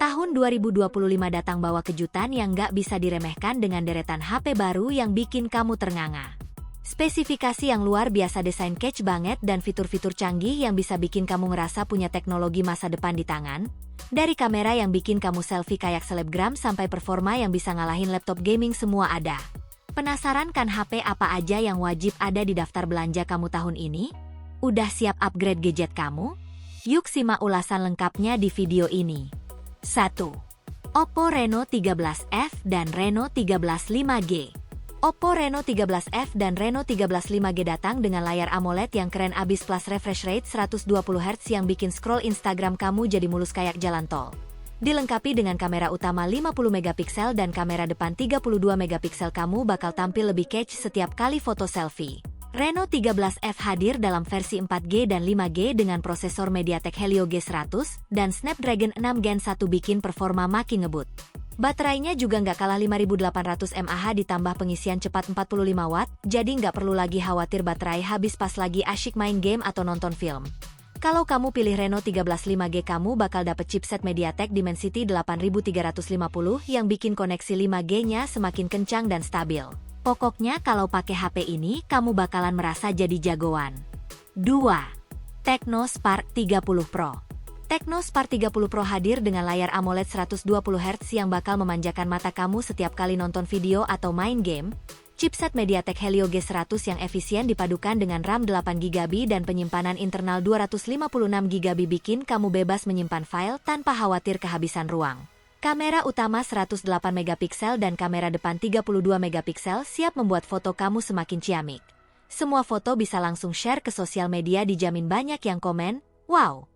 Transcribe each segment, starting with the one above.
Tahun 2025 datang bawa kejutan yang nggak bisa diremehkan dengan deretan HP baru yang bikin kamu ternganga. Spesifikasi yang luar biasa, desain catch banget, dan fitur-fitur canggih yang bisa bikin kamu ngerasa punya teknologi masa depan di tangan. Dari kamera yang bikin kamu selfie kayak selebgram sampai performa yang bisa ngalahin laptop gaming, semua ada. Penasaran kan HP apa aja yang wajib ada di daftar belanja kamu tahun ini? Udah siap upgrade gadget kamu? Yuk simak ulasan lengkapnya di video ini. 1. Oppo Reno 13F dan Reno 13 5G. Oppo Reno 13F dan Reno 13 5G datang dengan layar AMOLED yang keren abis plus refresh rate 120Hz yang bikin scroll Instagram kamu jadi mulus kayak jalan tol. Dilengkapi dengan kamera utama 50MP dan kamera depan 32MP, kamu bakal tampil lebih catch setiap kali foto selfie. Reno 13F hadir dalam versi 4G dan 5G dengan prosesor MediaTek Helio G100 dan Snapdragon 6 Gen 1 bikin performa makin ngebut. Baterainya juga nggak kalah 5800 mAh ditambah pengisian cepat 45 Watt, jadi nggak perlu lagi khawatir baterai habis pas lagi asyik main game atau nonton film. Kalau kamu pilih Reno 13 5G, kamu bakal dapet chipset MediaTek Dimensity 8350 yang bikin koneksi 5G-nya semakin kencang dan stabil. Pokoknya kalau pakai HP ini, kamu bakalan merasa jadi jagoan. 2. Tecno Spark 30 Pro. Tecno Spark 30 Pro hadir dengan layar AMOLED 120Hz yang bakal memanjakan mata kamu setiap kali nonton video atau main game. Chipset MediaTek Helio G100 yang efisien dipadukan dengan RAM 8GB dan penyimpanan internal 256GB bikin kamu bebas menyimpan file tanpa khawatir kehabisan ruang. Kamera utama 108MP dan kamera depan 32MP siap membuat foto kamu semakin ciamik. Semua foto bisa langsung share ke sosial media, dijamin banyak yang komen, wow!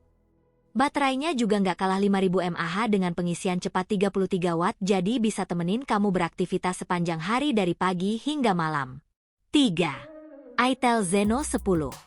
Baterainya juga nggak kalah 5000 mAh dengan pengisian cepat 33 Watt, jadi bisa temenin kamu beraktivitas sepanjang hari dari pagi hingga malam. 3. Itel Zeno 10.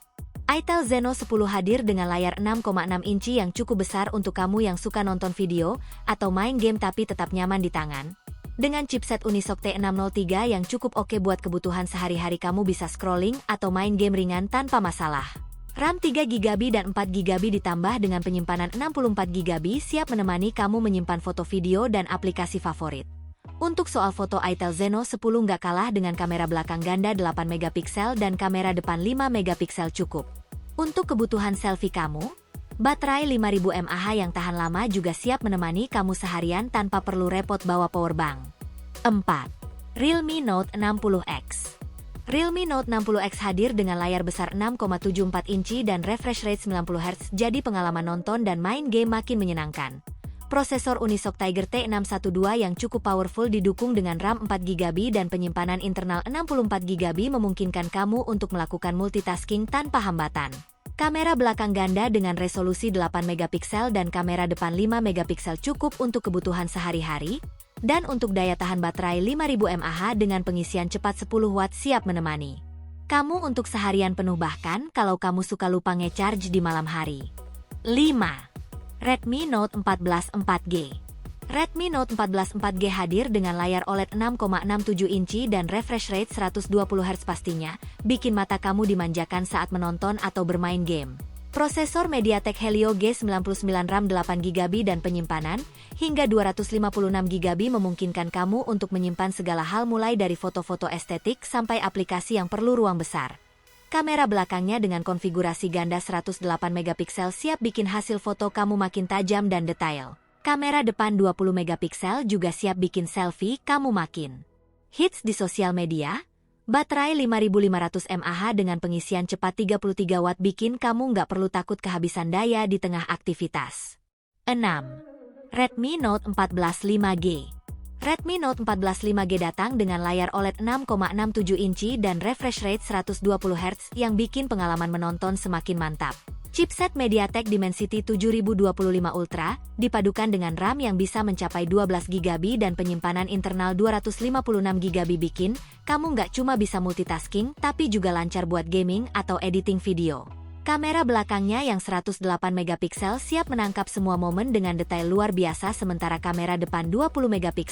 Itel Zeno 10 hadir dengan layar 6,6 inci yang cukup besar untuk kamu yang suka nonton video atau main game tapi tetap nyaman di tangan. Dengan chipset Unisoc T603 yang cukup oke buat kebutuhan sehari-hari, kamu bisa scrolling atau main game ringan tanpa masalah. RAM 3GB dan 4GB ditambah dengan penyimpanan 64GB siap menemani kamu menyimpan foto, video, dan aplikasi favorit. Untuk soal foto, Itel Zeno 10 nggak kalah dengan kamera belakang ganda 8MP dan kamera depan 5MP cukup. Untuk kebutuhan selfie kamu, baterai 5000 mAh yang tahan lama juga siap menemani kamu seharian tanpa perlu repot bawa powerbank. 4. Realme Note 60X. Realme Note 60X hadir dengan layar besar 6,74 inci dan refresh rate 90Hz, jadi pengalaman nonton dan main game makin menyenangkan. Prosesor Unisoc Tiger T612 yang cukup powerful didukung dengan RAM 4GB dan penyimpanan internal 64GB memungkinkan kamu untuk melakukan multitasking tanpa hambatan. Kamera belakang ganda dengan resolusi 8MP dan kamera depan 5MP cukup untuk kebutuhan sehari-hari. Dan untuk daya tahan baterai 5000 mAh dengan pengisian cepat 10 Watt siap menemani kamu untuk seharian penuh, bahkan kalau kamu suka lupa nge-charge di malam hari. 5. Redmi Note 14 4G. Redmi Note 14 4G hadir dengan layar OLED 6,67 inci dan refresh rate 120Hz, pastinya bikin mata kamu dimanjakan saat menonton atau bermain game. Prosesor MediaTek Helio G99, RAM 8GB dan penyimpanan hingga 256GB memungkinkan kamu untuk menyimpan segala hal mulai dari foto-foto estetik sampai aplikasi yang perlu ruang besar. Kamera belakangnya dengan konfigurasi ganda 108MP siap bikin hasil foto kamu makin tajam dan detail. Kamera depan 20MP juga siap bikin selfie kamu makin hits di sosial media. Baterai 5500 mAh dengan pengisian cepat 33 Watt bikin kamu nggak perlu takut kehabisan daya di tengah aktivitas. 6. Redmi Note 14 5G. Redmi Note 14 5G datang dengan layar OLED 6,67 inci dan refresh rate 120Hz yang bikin pengalaman menonton semakin mantap. Chipset MediaTek Dimensity 7025 Ultra dipadukan dengan RAM yang bisa mencapai 12GB dan penyimpanan internal 256GB bikin kamu nggak cuma bisa multitasking tapi juga lancar buat gaming atau editing video. Kamera belakangnya yang 108MP siap menangkap semua momen dengan detail luar biasa, sementara kamera depan 20MP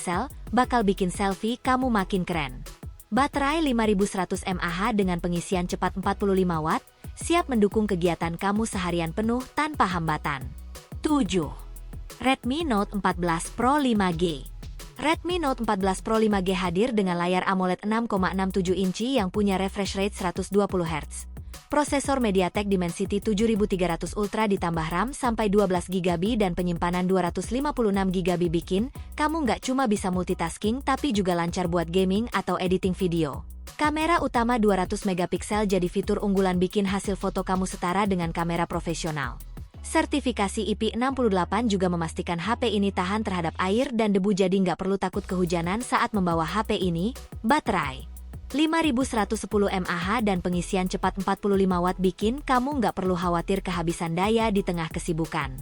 bakal bikin selfie kamu makin keren. Baterai 5100 mAh dengan pengisian cepat 45 Watt, siap mendukung kegiatan kamu seharian penuh tanpa hambatan. 7. Redmi Note 14 Pro 5G. Redmi Note 14 Pro 5G hadir dengan layar AMOLED 6,67 inci yang punya refresh rate 120 Hz. Prosesor MediaTek Dimensity 7300 Ultra ditambah RAM sampai 12 GB dan penyimpanan 256 GB bikin kamu nggak cuma bisa multitasking tapi juga lancar buat gaming atau editing video. Kamera utama 200 megapiksel jadi fitur unggulan bikin hasil foto kamu setara dengan kamera profesional. Sertifikasi IP68 juga memastikan HP ini tahan terhadap air dan debu jadi nggak perlu takut kehujanan saat membawa HP ini. Baterai 5110 mAh dan pengisian cepat 45 Watt bikin kamu nggak perlu khawatir kehabisan daya di tengah kesibukan.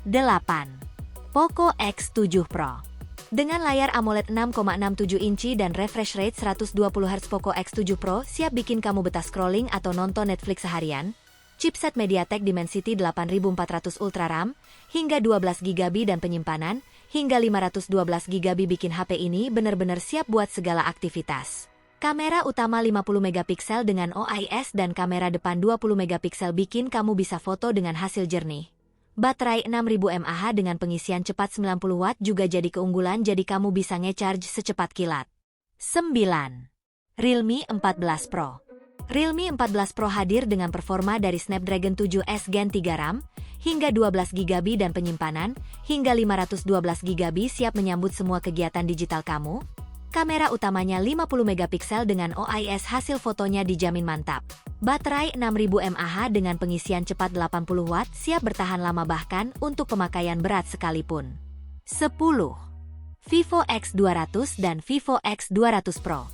8. Poco X7 Pro. Dengan layar AMOLED 6,67 inci dan refresh rate 120 Hz, Poco X7 Pro siap bikin kamu betah scrolling atau nonton Netflix seharian. Chipset MediaTek Dimensity 8400 Ultra RAM, hingga 12 GB dan penyimpanan, hingga 512 GB bikin HP ini benar-benar siap buat segala aktivitas. Kamera utama 50 megapiksel dengan OIS dan kamera depan 20 megapiksel bikin kamu bisa foto dengan hasil jernih. Baterai 6000 mAh dengan pengisian cepat 90 Watt juga jadi keunggulan jadi kamu bisa nge-charge secepat kilat. 9. Realme 14 Pro. Realme 14 Pro hadir dengan performa dari Snapdragon 7S Gen 3 RAM, hingga 12 GB dan penyimpanan, hingga 512 GB siap menyambut semua kegiatan digital kamu. Kamera utamanya 50 megapiksel dengan OIS hasil fotonya dijamin mantap. Baterai 6000 mAh dengan pengisian cepat 80 Watt siap bertahan lama bahkan untuk pemakaian berat sekalipun. 10. Vivo X200 dan Vivo X200 Pro.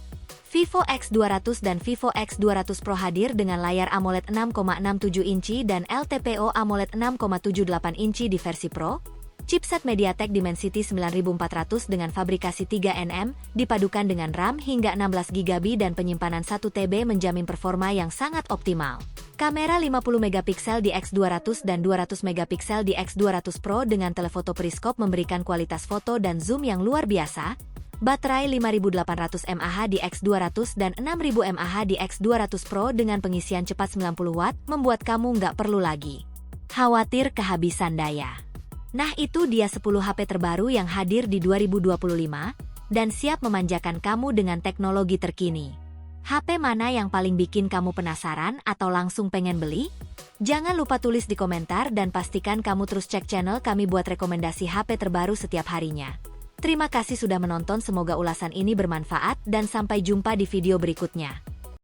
Vivo X200 dan Vivo X200 Pro hadir dengan layar AMOLED 6,67 inci dan LTPO AMOLED 6,78 inci di versi Pro. Chipset MediaTek Dimensity 9400 dengan fabrikasi 3nm, dipadukan dengan RAM hingga 16 GB dan penyimpanan 1 TB menjamin performa yang sangat optimal. Kamera 50 megapiksel di X200 dan 200 megapiksel di X200 Pro dengan telefoto periskop memberikan kualitas foto dan zoom yang luar biasa. Baterai 5800 mAh di X200 dan 6000 mAh di X200 Pro dengan pengisian cepat 90 Watt membuat kamu nggak perlu lagi khawatir kehabisan daya. Nah itu dia 10 HP terbaru yang hadir di 2025 dan siap memanjakan kamu dengan teknologi terkini. HP mana yang paling bikin kamu penasaran atau langsung pengen beli? Jangan lupa tulis di komentar dan pastikan kamu terus cek channel kami buat rekomendasi HP terbaru setiap harinya. Terima kasih sudah menonton, semoga ulasan ini bermanfaat dan sampai jumpa di video berikutnya.